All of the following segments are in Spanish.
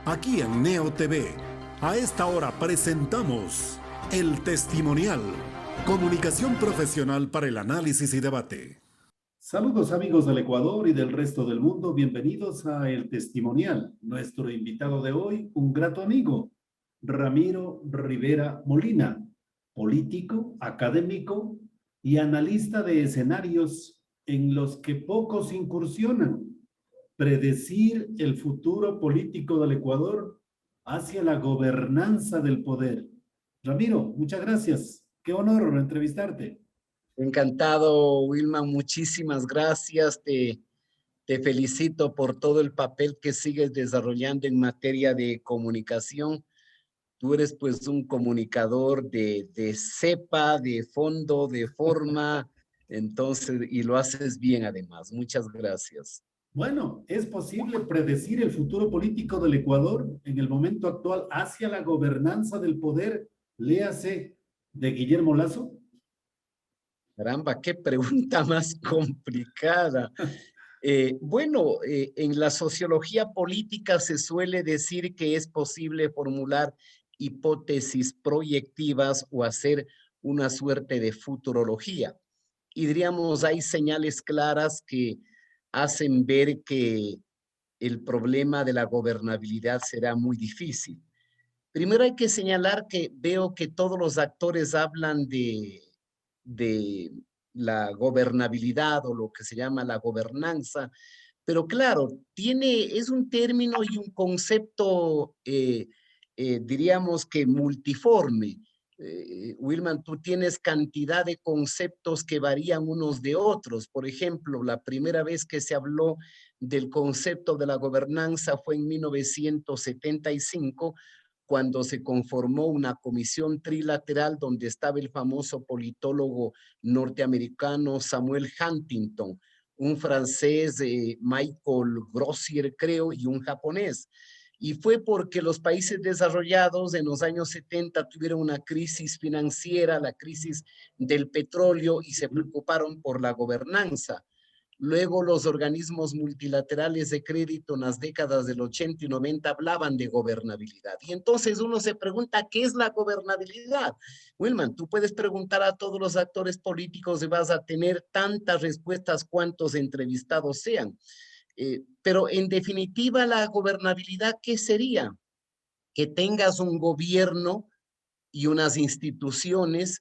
Aquí en Neo TV, a esta hora presentamos El Testimonial, comunicación profesional para el análisis y debate. Saludos amigos del Ecuador y del resto del mundo, bienvenidos a El Testimonial. Nuestro invitado de hoy, un grato amigo, Ramiro Rivera Molina, político, académico y analista de escenarios en los que pocos incursionan. Predecir el futuro político del Ecuador hacia la gobernanza del poder. Ramiro, muchas gracias. Qué honor entrevistarte. Encantado, Wilma, muchísimas gracias. Te felicito por todo el papel que sigues desarrollando en materia de comunicación. Tú eres pues un comunicador de cepa, de fondo, de forma, entonces, y lo haces bien además. Muchas gracias. Bueno, ¿es posible predecir el futuro político del Ecuador en el momento actual hacia la gobernanza del poder, léase, de Guillermo Lazo? Caramba, qué pregunta más complicada. En la sociología política se suele decir que es posible formular hipótesis proyectivas o hacer una suerte de futurología. Y diríamos, hay señales claras que hacen ver que el problema de la gobernabilidad será muy difícil. Primero hay que señalar que veo que todos los actores hablan de la gobernabilidad o lo que se llama la gobernanza, pero claro, es un término y un concepto, diríamos que multiforme. Wilman, tú tienes cantidad de conceptos que varían unos de otros. Por ejemplo, la primera vez que se habló del concepto de la gobernanza fue en 1975, cuando se conformó una comisión trilateral donde estaba el famoso politólogo norteamericano Samuel Huntington, un francés, Michael Grossier, creo, y un japonés. Y fue porque los países desarrollados en los años 70 tuvieron una crisis financiera, la crisis del petróleo, y se preocuparon por la gobernanza. Luego los organismos multilaterales de crédito en las décadas del 80 y 90 hablaban de gobernabilidad. Y entonces uno se pregunta, ¿qué es la gobernabilidad? Wilman, tú puedes preguntar a todos los actores políticos y vas a tener tantas respuestas cuantos entrevistados sean. Pero en definitiva, la gobernabilidad, ¿qué sería? Que tengas un gobierno y unas instituciones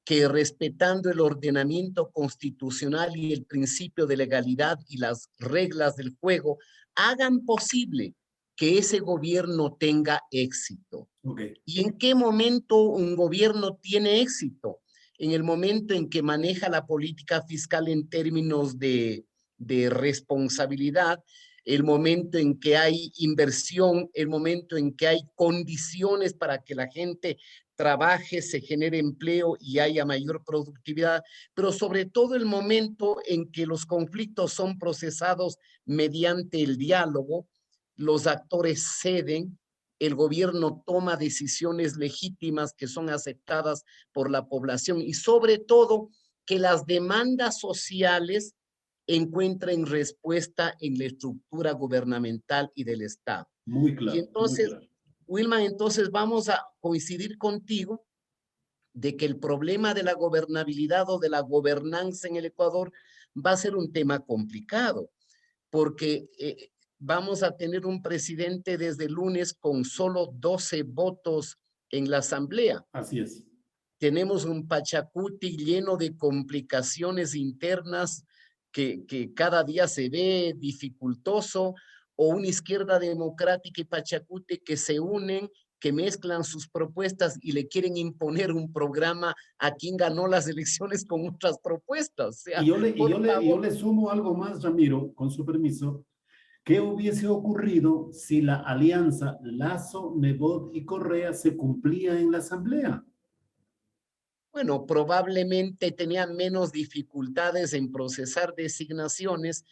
que respetando el ordenamiento constitucional y el principio de legalidad y las reglas del juego, hagan posible que ese gobierno tenga éxito. Okay. ¿Y en qué momento un gobierno tiene éxito? En el momento en que maneja la política fiscal en términos de responsabilidad, el momento en que hay inversión, el momento en que hay condiciones para que la gente trabaje, se genere empleo y haya mayor productividad, pero sobre todo el momento en que los conflictos son procesados mediante el diálogo, los actores ceden, el gobierno toma decisiones legítimas que son aceptadas por la población y sobre todo que las demandas sociales encuentren respuesta en la estructura gubernamental y del Estado. Muy Y claro, muy entonces, claro. Wilma, entonces vamos a coincidir contigo de que el problema de la gobernabilidad o de la gobernanza en el Ecuador va a ser un tema complicado, porque vamos a tener un presidente desde el lunes con solo 12 votos en la asamblea. Así es. Tenemos un Pachacuti lleno de complicaciones internas que cada día se ve dificultoso, o una izquierda democrática y Pachacuti que se unen, que mezclan sus propuestas y le quieren imponer un programa a quien ganó las elecciones con otras propuestas. O sea, por Yo favor. le sumo algo más, Ramiro, con su permiso. ¿Qué hubiese ocurrido si la alianza Lazo, Nebot y Correa se cumplía en la asamblea? Bueno, probablemente tenía menos dificultades en procesar designaciones,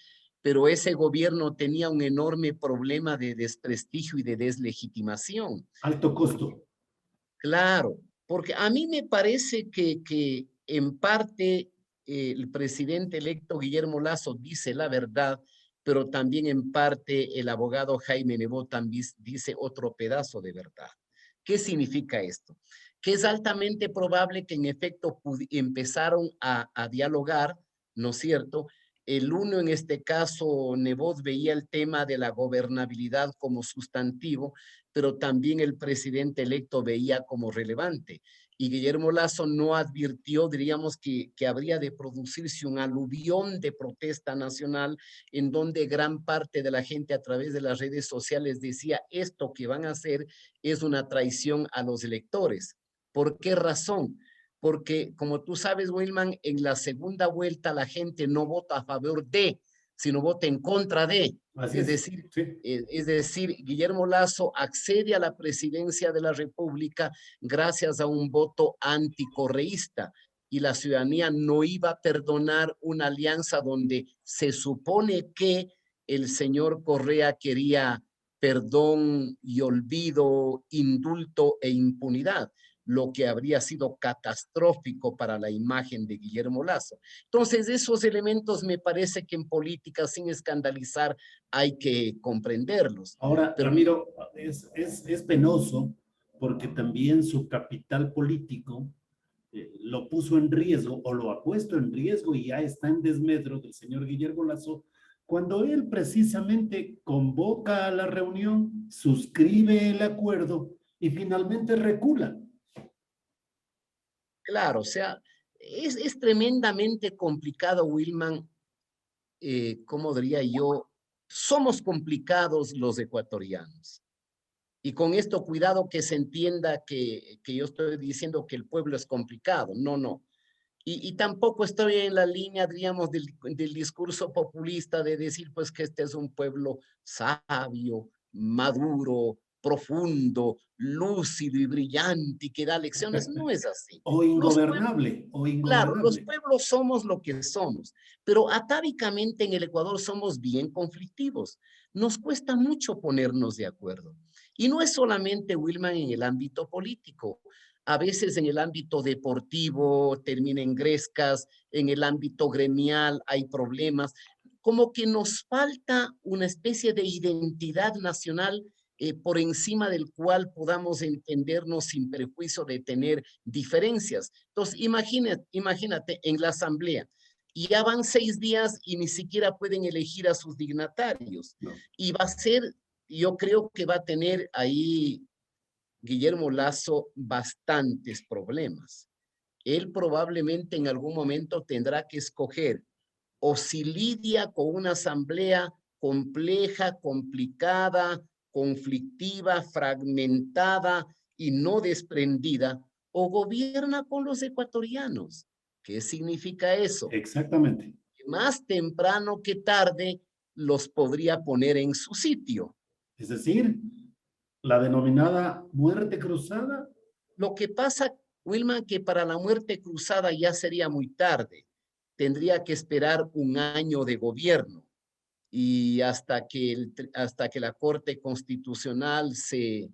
pero ese gobierno tenía un enorme problema de desprestigio y de deslegitimación. Alto costo. Porque, claro, porque a mí me parece que en parte el presidente electo Guillermo Lasso dice la verdad, pero también en parte el abogado Jaime Nebot también dice otro pedazo de verdad. ¿Qué significa esto? Que es altamente probable que en efecto empezaron a dialogar, ¿no es cierto? El uno, en este caso, Nebot, veía el tema de la gobernabilidad como sustantivo, pero también el presidente electo veía como relevante. Y Guillermo Lasso no advirtió, diríamos, que habría de producirse un aluvión de protesta nacional en donde gran parte de la gente a través de las redes sociales decía esto que van a hacer es una traición a los electores. ¿Por qué razón? Porque, como tú sabes, Wilman, en la segunda vuelta la gente no vota a favor de, sino vota en contra de. Así Es es, decir, sí. Guillermo Lasso accede a la presidencia de la República gracias a un voto anticorreísta y la ciudadanía no iba a perdonar una alianza donde se supone que el señor Correa quería perdón y olvido, indulto e impunidad, lo que habría sido catastrófico para la imagen de Guillermo Lasso. Entonces, esos elementos me parece que en política, sin escandalizar, hay que comprenderlos. Ahora, Pero Ramiro, es penoso porque también su capital político lo puso en riesgo o lo ha puesto en riesgo y ya está en desmedro del señor Guillermo Lasso, cuando él precisamente convoca a la reunión, suscribe el acuerdo y finalmente recula. claro, o sea, es tremendamente complicado, Wilman, ¿cómo diría yo? Somos complicados los ecuatorianos. Y con esto, cuidado que se entienda que yo estoy diciendo que el pueblo es complicado. No, no. Y tampoco estoy en la línea, diríamos, del discurso populista de decir, pues, que este es un pueblo sabio, maduro, profundo, lúcido y brillante y que da lecciones. No es así. O Los pueblos, ingobernable, o claro, los ingobernable. pueblos somos lo que somos, pero atávicamente en el Ecuador somos bien conflictivos. Nos cuesta mucho ponernos de acuerdo. Y no es solamente, Wilman, en el ámbito político. A veces en el ámbito deportivo termina en grescas, en el ámbito gremial hay problemas. Como que nos falta una especie de identidad nacional por encima del cual podamos entendernos sin perjuicio de tener diferencias. Entonces, imagínate en la asamblea, y ya van 6 días y ni siquiera pueden elegir a sus dignatarios. No. Y va a ser, yo creo que va a tener ahí Guillermo Lasso bastantes problemas. Él probablemente en algún momento tendrá que escoger o si lidia con una asamblea compleja, complicada, conflictiva, fragmentada y no desprendida, o gobierna con los ecuatorianos. ¿Qué significa eso? Exactamente. Más temprano que tarde los podría poner en su sitio. Es decir, la denominada muerte cruzada. Lo que pasa, Wilman, que para la muerte cruzada ya sería muy tarde. Tendría que esperar un año de gobierno y hasta que la Corte Constitucional se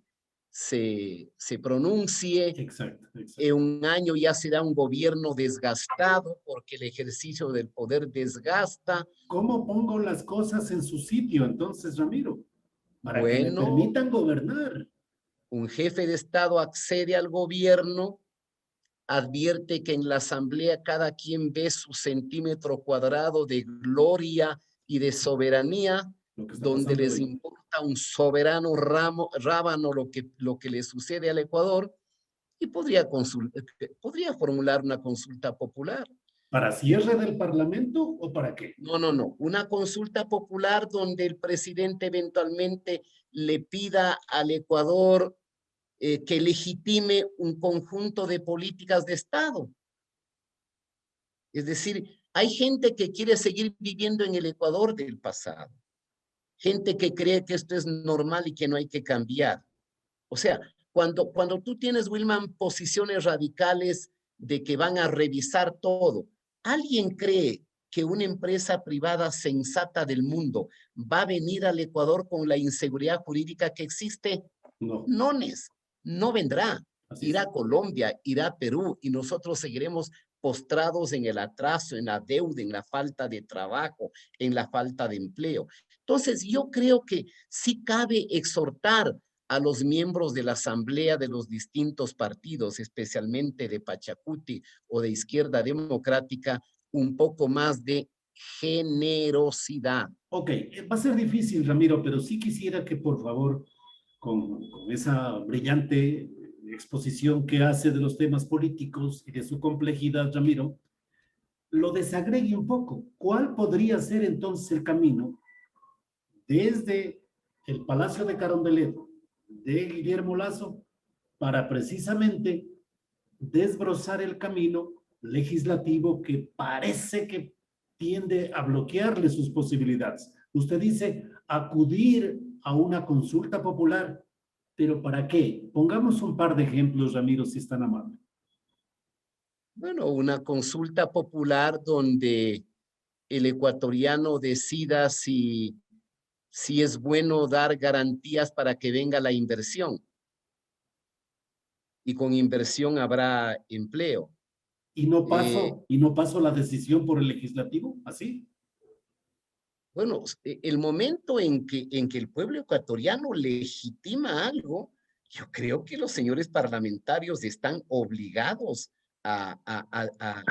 pronuncie, Exacto, exacto. en un año ya será un gobierno desgastado porque el ejercicio del poder desgasta. ¿Cómo pongo las cosas en su sitio entonces, Ramiro? Para que me Bueno, permitan gobernar. un jefe de Estado accede al gobierno, advierte que en la asamblea cada quien ve su centímetro cuadrado de gloria y de soberanía, Lo que está donde pasando les hoy. importa un soberano rábano lo que le sucede al Ecuador, y podría formular una consulta popular. ¿Para cierre del Parlamento o para qué? No, no, no. Una consulta popular donde el presidente eventualmente le pida al Ecuador que legitime un conjunto de políticas de Estado. Es decir, hay gente que quiere seguir viviendo en el Ecuador del pasado. Gente que cree que esto es normal y que no hay que cambiar. O sea, cuando tú tienes, Wilman, posiciones radicales de que van a revisar todo, ¿alguien cree que una empresa privada sensata del mundo va a venir al Ecuador con la inseguridad jurídica que existe? No, No, no vendrá. así Irá es. a Colombia, irá a Perú y nosotros seguiremos postrados en el atraso, en la deuda, en la falta de trabajo, en la falta de empleo. Entonces, yo creo que sí cabe exhortar a los miembros de la asamblea de los distintos partidos, especialmente de Pachacuti o de Izquierda Democrática, un poco más de generosidad. Ok, va a ser difícil, Ramiro, pero sí quisiera que por favor, con esa brillante exposición que hace de los temas políticos y de su complejidad, Ramiro, lo desagregue un poco. ¿Cuál podría ser entonces el camino desde el Palacio de Carondelet de Guillermo Lasso para precisamente desbrozar el camino legislativo que parece que tiende a bloquearle sus posibilidades? Usted dice acudir a una consulta popular, pero ¿para qué? Pongamos un par de ejemplos, Ramiro, si es tan amable. Bueno, una consulta popular donde el ecuatoriano decida si es bueno dar garantías para que venga la inversión. Y con inversión habrá empleo. Y no paso la decisión por el legislativo, así. Bueno, el momento en que el pueblo ecuatoriano legitima algo, yo creo que los señores parlamentarios están obligados a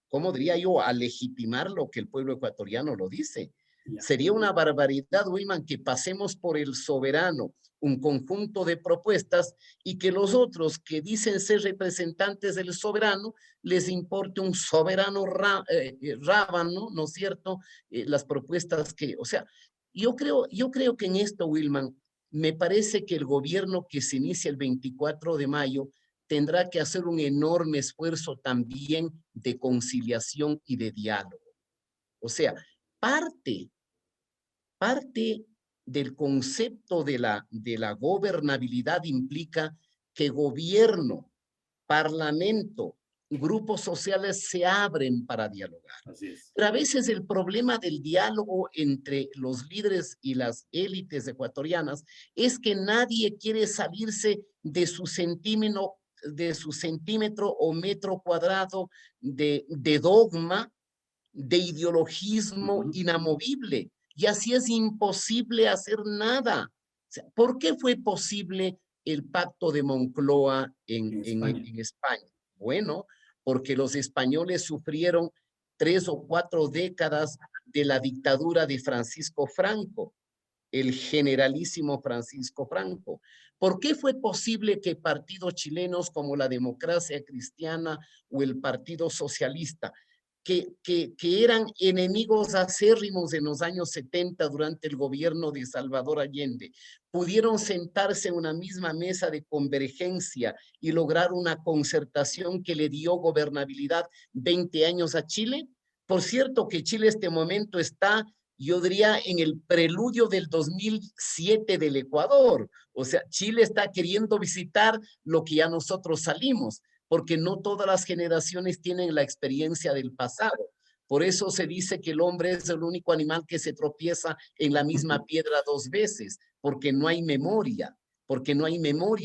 ¿cómo diría yo?, a legitimar lo que el pueblo ecuatoriano lo dice. Ya. Sería una barbaridad, Wilman, que pasemos por el soberano un conjunto de propuestas y que los otros que dicen ser representantes del soberano les importe un soberano rábano, ¿no es cierto? Las propuestas que, o sea, yo creo que en esto, Wilman, me parece que el gobierno que se inicia el 24 de mayo tendrá que hacer un enorme esfuerzo también de conciliación y de diálogo. O sea, parte del concepto de la gobernabilidad implica que gobierno, parlamento, grupos sociales se abren para dialogar. Así es. Pero a veces el problema del diálogo entre los líderes y las élites ecuatorianas es que nadie quiere salirse de su centímetro o metro cuadrado de dogma, de ideologismo inamovible. Y así es imposible hacer nada. O sea, ¿por qué fue posible el pacto de Moncloa en España? Bueno, porque los españoles sufrieron 3 o 4 décadas de la dictadura de Francisco Franco, el generalísimo Francisco Franco. ¿Por qué fue posible que partidos chilenos como la Democracia Cristiana o el Partido Socialista, que eran enemigos acérrimos en los años 70 durante el gobierno de Salvador Allende, pudieron sentarse en una misma mesa de convergencia y lograr una concertación que le dio gobernabilidad 20 años a Chile? Por cierto que Chile en este momento está, yo diría, en el preludio del 2007 del Ecuador. O sea, Chile está queriendo visitar lo que ya nosotros salimos, porque no todas las generaciones tienen la experiencia del pasado. Por eso se dice que el hombre es el único animal que se tropieza en la misma piedra 2 veces, porque no hay memoria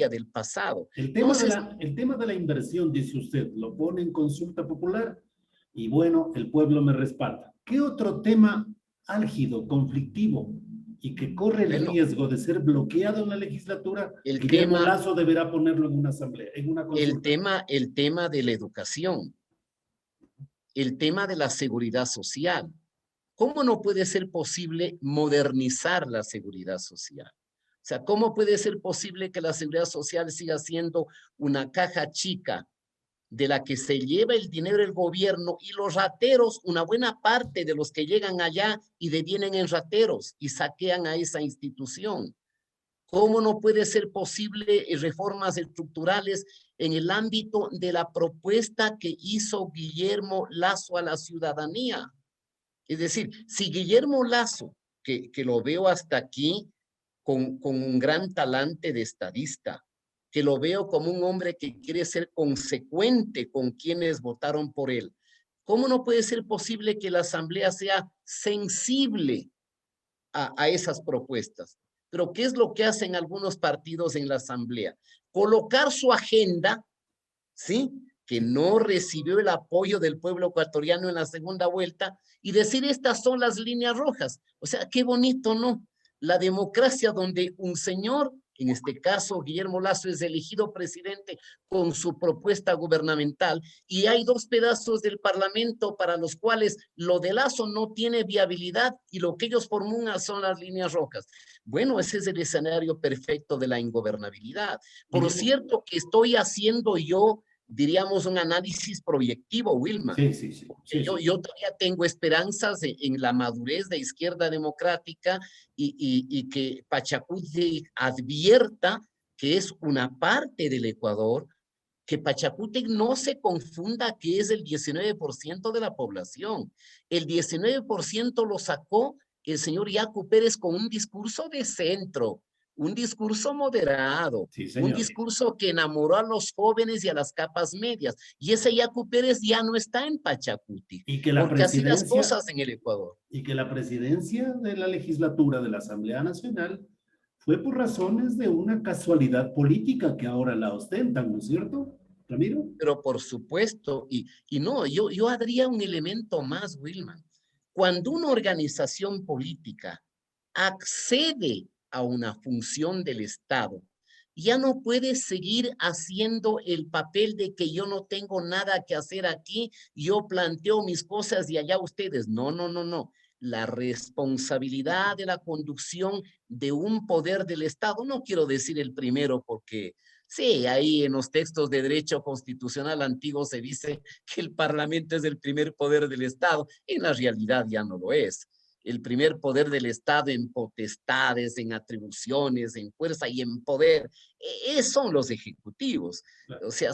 del pasado. El tema de la inversión, dice usted, lo pone en consulta popular y bueno, el pueblo me respalda. ¿Qué otro tema álgido, conflictivo y que corre el riesgo de ser bloqueado en la legislatura, Guillermo Lasso deberá ponerlo en una asamblea, en una consulta? El tema de la educación, el tema de la seguridad social. ¿Cómo no puede ser posible modernizar la seguridad social? O sea, ¿cómo puede ser posible que la seguridad social siga siendo una caja chica de la que se lleva el dinero el gobierno y los rateros, una buena parte de los que llegan allá y devienen en rateros y saquean a esa institución? ¿Cómo no puede ser posible reformas estructurales en el ámbito de la propuesta que hizo Guillermo Lasso a la ciudadanía? Es decir, si Guillermo Lasso, que lo veo hasta aquí con un gran talante de estadista, que lo veo como un hombre que quiere ser consecuente con quienes votaron por él, ¿cómo no puede ser posible que la Asamblea sea sensible a esas propuestas? Pero ¿qué es lo que hacen algunos partidos en la Asamblea? Colocar su agenda, ¿sí?, que no recibió el apoyo del pueblo ecuatoriano en la segunda vuelta y decir estas son las líneas rojas. O sea, qué bonito, ¿no? La democracia donde un señor, en este caso Guillermo Lasso, es elegido presidente con su propuesta gubernamental y hay dos pedazos del Parlamento para los cuales lo de Lasso no tiene viabilidad y lo que ellos formulan son las líneas rojas. Bueno, ese es el escenario perfecto de la ingobernabilidad. Por cierto, que estoy haciendo yo, diríamos, un análisis proyectivo, Wilman. Sí, sí, sí. Sí, sí. Yo todavía tengo esperanzas en la madurez de Izquierda Democrática y que Pachacuti advierta que es una parte del Ecuador, que Pachacútec no se confunda que es el 19% de la población. El 19% lo sacó el señor Yacu Pérez con un discurso de centro, un discurso moderado, Sí, un señor. discurso que enamoró a los jóvenes y a las capas medias. Y ese Yacu Pérez ya no está en Pachacuti, Y que la porque así las presidencia, cosas en el Ecuador. y que la presidencia de la legislatura de la Asamblea Nacional fue por razones de una casualidad política que ahora la ostentan, ¿no es cierto, Ramiro? Pero por supuesto, y no, yo haría un elemento más, Wilman. Cuando una organización política accede a una función del Estado, ya no puede seguir haciendo el papel de que yo no tengo nada que hacer aquí, yo planteo mis cosas y allá ustedes. No, no, no, no. La responsabilidad de la conducción de un poder del Estado, no quiero decir el primero porque sí, ahí en los textos de derecho constitucional antiguo se dice que el Parlamento es el primer poder del Estado. En la realidad ya no lo es. El primer poder del Estado en potestades, en atribuciones, en fuerza y en poder, son los ejecutivos. Claro. O sea,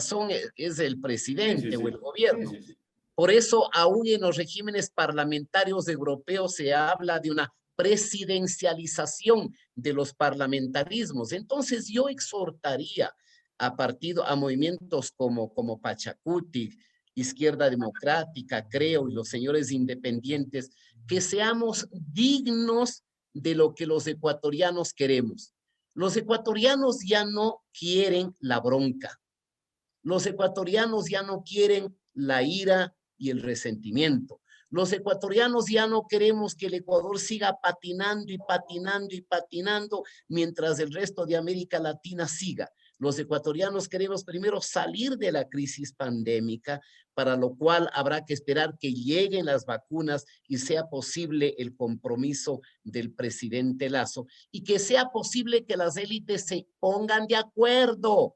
es el presidente Sí, sí, o sí. el gobierno. Sí, sí, sí. Por eso, aún en los regímenes parlamentarios europeos se habla de una presidencialización de los parlamentarismos. Entonces, yo exhortaría a movimientos como Pachacuti, Izquierda Democrática, creo, y los señores independientes, que seamos dignos de lo que los ecuatorianos queremos. Los ecuatorianos ya no quieren la bronca. Los ecuatorianos ya no quieren la ira y el resentimiento. Los ecuatorianos ya no queremos que el Ecuador siga patinando y patinando y patinando mientras el resto de América Latina siga. Los ecuatorianos queremos primero salir de la crisis pandémica, para lo cual habrá que esperar que lleguen las vacunas y sea posible el compromiso del presidente Lasso y que sea posible que las élites se pongan de acuerdo,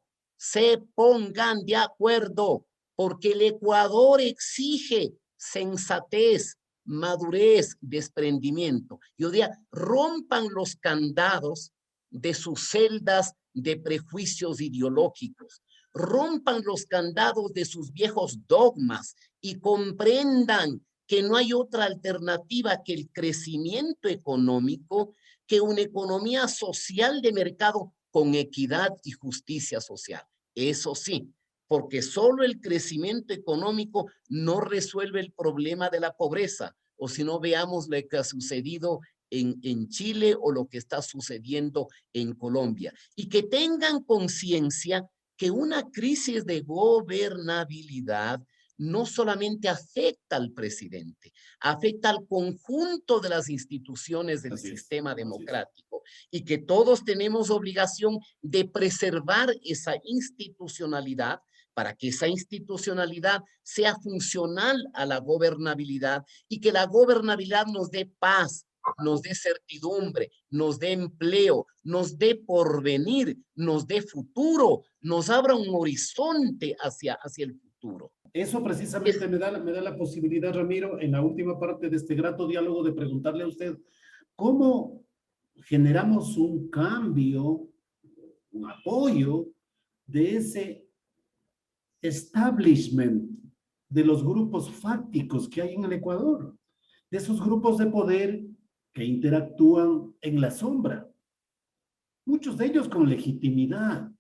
porque el Ecuador exige sensatez, madurez, desprendimiento. Yo diría, rompan los candados de sus celdas de prejuicios ideológicos, rompan los candados de sus viejos dogmas y comprendan que no hay otra alternativa que el crecimiento económico, que una economía social de mercado con equidad y justicia social. Eso sí, porque solo el crecimiento económico no resuelve el problema de la pobreza, o si no veamos lo que ha sucedido en Chile o lo que está sucediendo en Colombia. Y que tengan conciencia que una crisis de gobernabilidad no solamente afecta al presidente, afecta al conjunto de las instituciones del sistema democrático y que todos tenemos obligación de preservar esa institucionalidad para que esa institucionalidad sea funcional a la gobernabilidad y que la gobernabilidad nos dé paz, nos dé certidumbre, nos dé empleo, nos dé porvenir, nos dé futuro, nos abra un horizonte hacia el futuro. Eso precisamente me da la posibilidad, Ramiro, en la última parte de este grato diálogo, de preguntarle a usted cómo generamos un cambio, un apoyo de ese establishment de los grupos fácticos que hay en el Ecuador, de esos grupos de poder que interactúan en la sombra, muchos de ellos con legitimidad,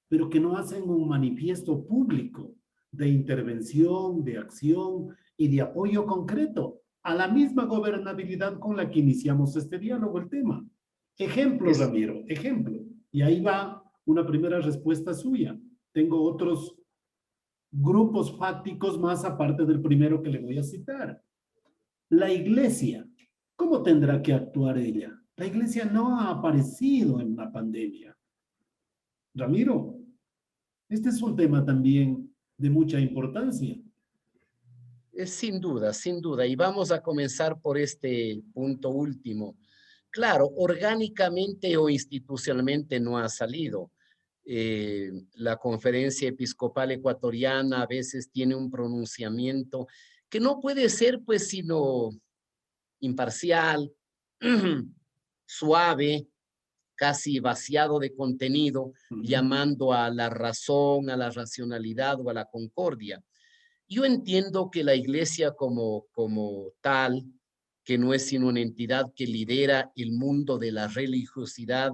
pero que no hacen un manifiesto público de intervención, de acción y de apoyo concreto a la misma gobernabilidad con la que iniciamos este diálogo, el tema. Ejemplo, Ramiro, ejemplo. Y ahí va una primera respuesta suya. Tengo otros grupos fácticos más aparte del primero que le voy a citar. La iglesia, ¿cómo tendrá que actuar ella? La iglesia no ha aparecido en la pandemia. Ramiro, este es un tema también de mucha importancia. Sin duda, sin duda. Y vamos a comenzar por este punto último. Claro, orgánicamente o institucionalmente no ha salido. La Conferencia Episcopal Ecuatoriana a veces tiene un pronunciamiento que no puede ser pues sino imparcial, suave, casi vaciado de contenido, llamando a la razón, a la racionalidad o a la concordia. Yo entiendo que la iglesia como tal, que no es sino una entidad que lidera el mundo de la religiosidad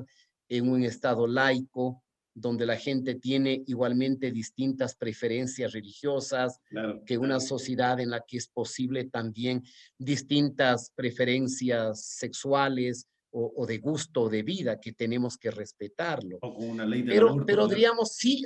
en un estado laico, donde la gente tiene igualmente distintas preferencias religiosas, Claro. que una sociedad en la que es posible también distintas preferencias sexuales o de gusto o de vida, que tenemos que respetarlo. O con una ley del Pero, aborto. pero Claro. diríamos, sí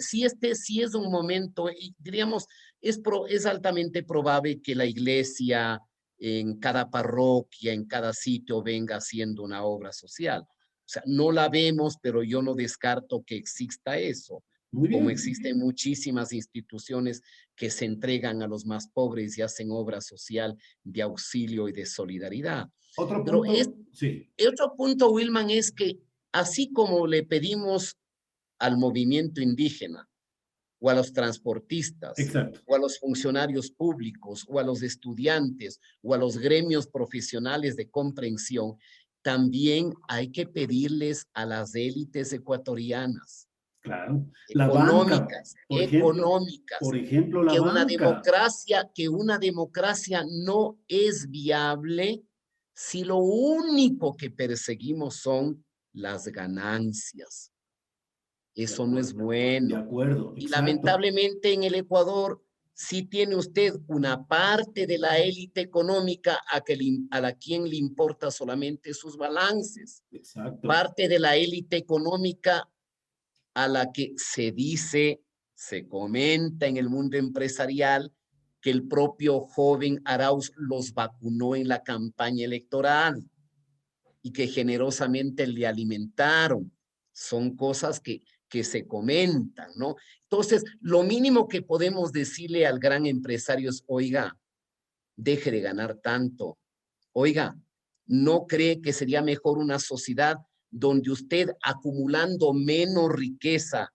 es un momento, y diríamos, es altamente probable que la iglesia en cada parroquia, en cada sitio, venga haciendo una obra social. O sea, no la vemos, pero yo no descarto que exista eso. Muy Como bien. existen muchísimas instituciones que se entregan a los más pobres y hacen obra social de auxilio y de solidaridad. Otro Pero punto, sí. otro punto, Wilman, es que así como le pedimos al movimiento indígena o a los transportistas Exacto. o a los funcionarios públicos o a los estudiantes o a los gremios profesionales de comprensión, también hay que pedirles a las élites ecuatorianas, Claro. La banca, económicas, por económicas, ejemplo, la banca. que una democracia no es viable si lo único que perseguimos son las ganancias. Eso no es De bueno. acuerdo, Y exacto. lamentablemente en el Ecuador sí tiene usted una parte de la élite económica a la quien le importa solamente sus balances. Exacto. Parte de la élite económica a la que se dice, se comenta en el mundo empresarial que el propio joven Arauz los vacunó en la campaña electoral y que generosamente le alimentaron. Son cosas que se comentan, ¿no? Entonces, lo mínimo que podemos decirle al gran empresario es, oiga, deje de ganar tanto. Oiga, ¿no cree que sería mejor una sociedad donde usted acumulando menos riqueza,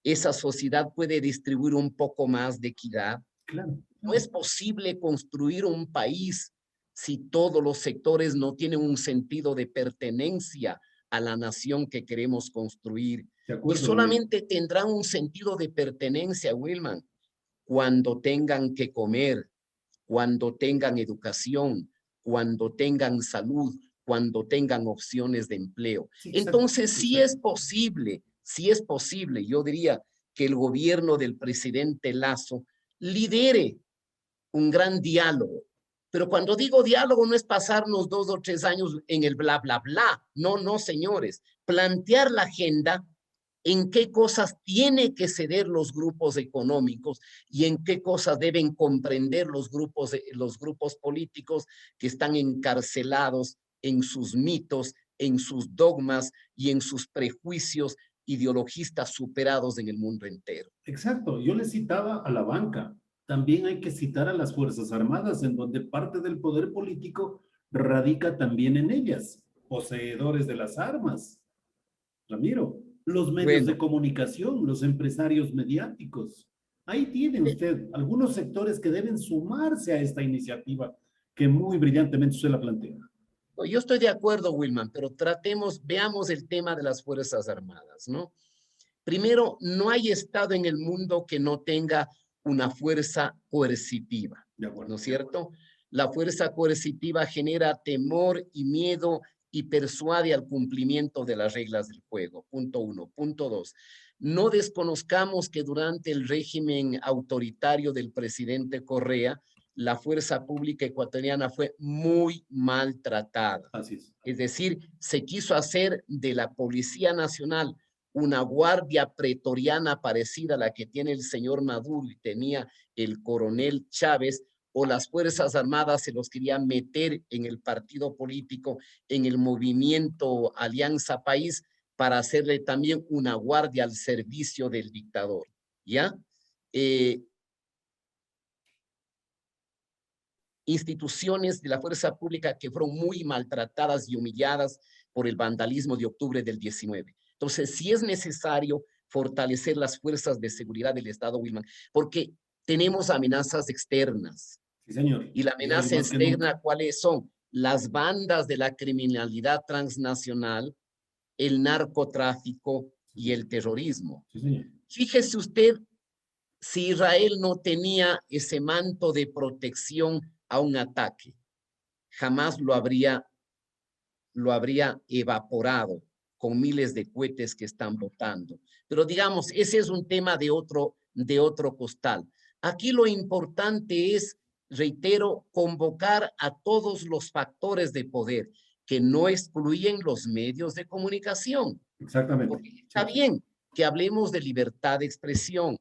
esa sociedad puede distribuir un poco más de equidad? Claro. No es posible construir un país si todos los sectores no tienen un sentido de pertenencia a la nación que queremos construir. De Y acuerdo, Ramiro. solamente tendrán un sentido de pertenencia, Wilman, cuando tengan que comer, cuando tengan educación, cuando tengan salud, cuando tengan opciones de empleo. Sí, exacto, Entonces, exacto. sí es posible, yo diría que el gobierno del presidente Lazo lidere un gran diálogo. Pero cuando digo diálogo no es pasarnos 2 o 3 años en el bla, bla, bla. No, no, señores. Plantear la agenda en qué cosas tiene que ceder los grupos económicos y en qué cosas deben comprender los grupos políticos que están encarcelados en sus mitos, en sus dogmas y en sus prejuicios ideologistas superados en el mundo entero. Exacto. Yo le citaba a la banca. También hay que citar a las Fuerzas Armadas, en donde parte del poder político radica también en ellas, poseedores de las armas. Ramiro, los medios de Bueno, comunicación, los empresarios mediáticos. Ahí tiene usted algunos sectores que deben sumarse a esta iniciativa que muy brillantemente usted la plantea. yo estoy de acuerdo, Wilman, pero veamos el tema de las Fuerzas Armadas, ¿no? Primero, no hay Estado en el mundo que no tenga una fuerza coercitiva, De acuerdo. ¿no es cierto? La fuerza coercitiva genera temor y miedo y persuade al cumplimiento de las reglas del juego. Punto uno. Punto dos. No desconozcamos que durante el régimen autoritario del presidente Correa, la fuerza pública ecuatoriana fue muy maltratada. Así es. Es decir, se quiso hacer de la Policía Nacional una guardia pretoriana parecida a la que tiene el señor Maduro y tenía el coronel Chávez, o las Fuerzas Armadas se los quería meter en el partido político, en el movimiento Alianza País, para hacerle también una guardia al servicio del dictador, ¿ya? Instituciones de la fuerza pública que fueron muy maltratadas y humilladas por el vandalismo de octubre del 19. Entonces, sí es necesario fortalecer las fuerzas de seguridad del Estado, Wilman, porque tenemos amenazas externas. Sí, señor. Y la amenaza externa, ¿cuáles son? Las bandas de la criminalidad transnacional, el narcotráfico y el terrorismo. Sí, señor. Fíjese usted, si Israel no tenía ese manto de protección a un ataque, jamás lo habría evaporado con miles de cohetes que están botando. Pero digamos, ese es un tema de otro costal. Aquí lo importante es, reitero, convocar a todos los factores de poder que no excluyen los medios de comunicación. Exactamente. Porque está bien que hablemos de libertad de expresión,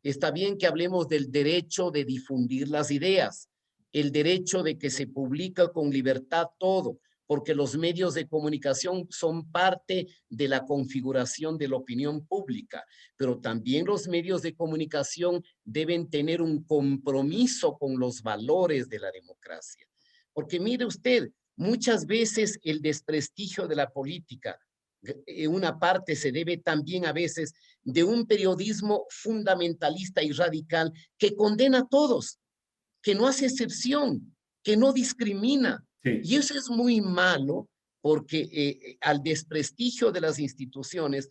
está bien que hablemos del derecho de difundir las ideas, el derecho de que se publica con libertad todo, porque los medios de comunicación son parte de la configuración de la opinión pública, pero también los medios de comunicación deben tener un compromiso con los valores de la democracia. Porque mire usted, muchas veces el desprestigio de la política, una parte se debe también a veces de un periodismo fundamentalista y radical que condena a todos, que no hace excepción, que no discrimina. Sí. Y eso es muy malo porque al desprestigio de las instituciones,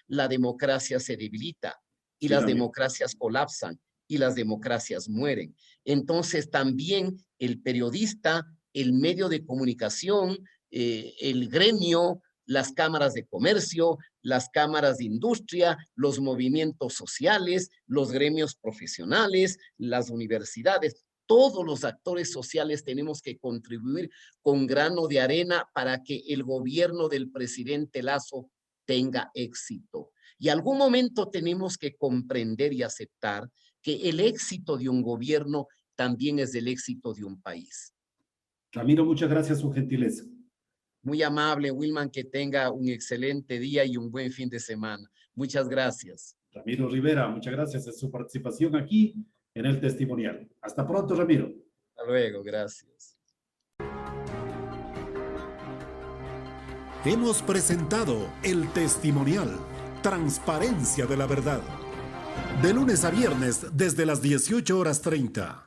la democracia se debilita y sí, las democracias colapsan y las democracias mueren. Entonces también el periodista, el medio de comunicación, el gremio, las cámaras de comercio, las cámaras de industria, los movimientos sociales, los gremios profesionales, las universidades, todos los actores sociales tenemos que contribuir con grano de arena para que el gobierno del presidente Lasso tenga éxito. Y algún momento tenemos que comprender y aceptar que el éxito de un gobierno también es el éxito de un país. Ramiro, muchas gracias por su gentileza. Muy amable, Wilman, que tenga un excelente día y un buen fin de semana. Muchas gracias. Ramiro Rivera, muchas gracias por su participación aquí en el testimonial. Hasta pronto, Ramiro. Hasta luego, gracias. Hemos presentado el testimonial, transparencia de la verdad. De lunes a viernes desde las 18:30.